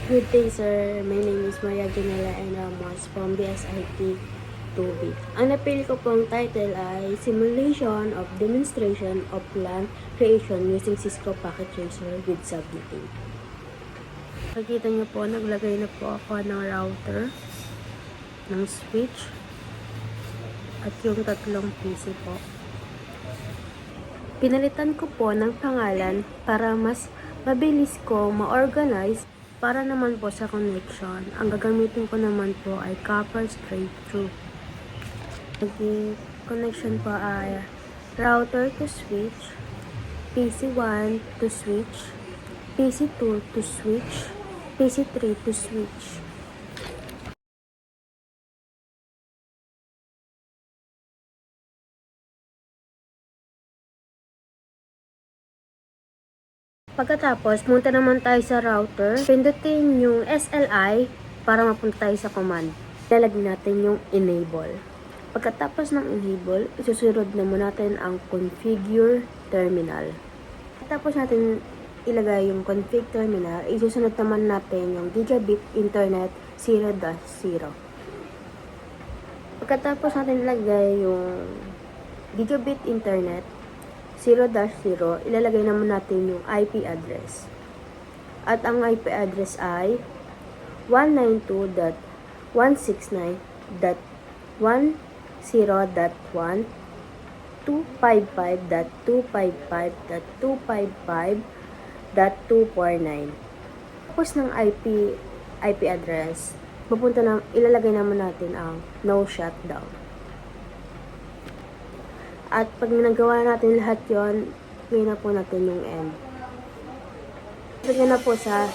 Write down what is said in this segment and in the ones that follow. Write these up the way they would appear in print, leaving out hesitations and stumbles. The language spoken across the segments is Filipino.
Good day, sir. My name is Maria Janela and Ramos from BSIT 2B. Ang napili ko pong title ay Simulation of Demonstration of Plan Creation using Cisco Packet Tracer with Subnetting. Nakikita niyo po, naglagay na po ako ng router, ng switch, at yung tatlong PC po. Pinalitan ko po ng pangalan para mas mabilis ko ma-organize. Para naman po sa connection, ang gagamitin ko naman po ay copper straight through. Naging connection po ay router to switch, PC1 to switch, PC2 to switch, PC3 to switch. Pagkatapos, punta naman tayo sa router. Pindutin yung SLI para mapunta tayo sa command. Lalagyan natin yung enable. Pagkatapos ng enable, isusunod naman natin ang configure terminal. Pagkatapos natin ilagay yung config terminal, isusunod naman natin yung gigabit internet 0-0. Pagkatapos natin ilagay yung gigabit internet 0-0, ilalagay naman natin yung IP address. At ang IP address ay 192.169.10.1, 255.255.255.249. Tapos ng IP address, ilalagay naman natin ang no shutdown. At pag nagawa natin lahat yon, gawin na po natin yung end. Lagyan na po sa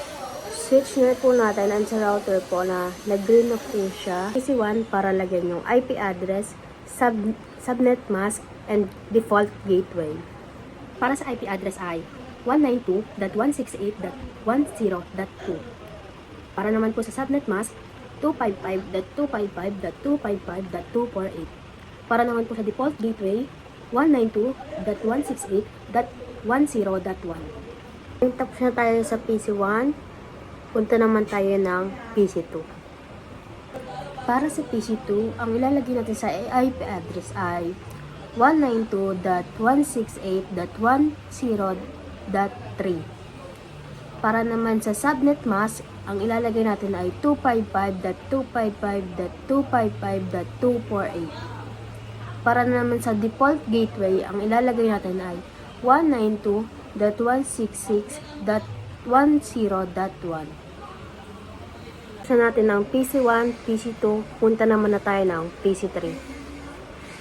switch na po natin and sa router po na nag-green na po siya. PC1 para lagyan yung IP address, subnet mask, and default gateway. Para sa IP address ay 192.168.10.2. Para naman po sa subnet mask, 255.255.255.248. Para naman po sa default gateway, 192.168.10.1. Tapos na tayo sa PC1, punta naman tayo ng PC2. Para sa PC2, ang ilalagay natin sa IP address ay 192.168.10.3. Para naman sa subnet mask, ang ilalagay natin ay 255.255.255.248. Para naman sa default gateway, ang ilalagay natin ay 192.166.10.1. Sa natin ng PC1, PC2, punta naman na tayo ng PC3.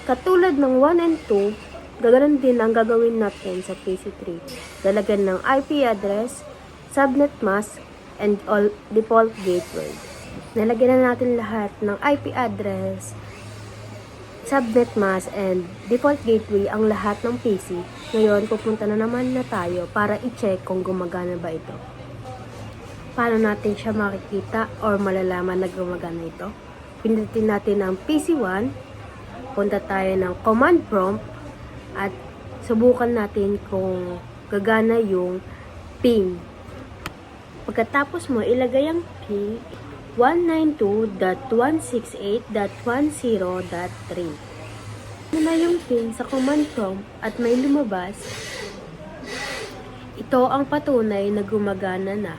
Katulad ng 1 and 2, ganoon din ang gagawin natin sa PC3. Lalagyan ng IP address, subnet mask, and all default gateway. Nalagyan na natin lahat ng IP address, subnet mask, and default gateway ang lahat ng PC. Ngayon, pupunta na naman na tayo para i-check kung gumagana ba ito. Paano natin siya makikita or malalaman na gumagana ito? Pindutin natin ang PC1, punta tayo ng command prompt, at subukan natin kung gagana yung ping. Pagkatapos mo ilagay ang ping, 192.168.10.3. Na yung pin sa command prompt at may lumabas, ito ang patunay na gumagana na.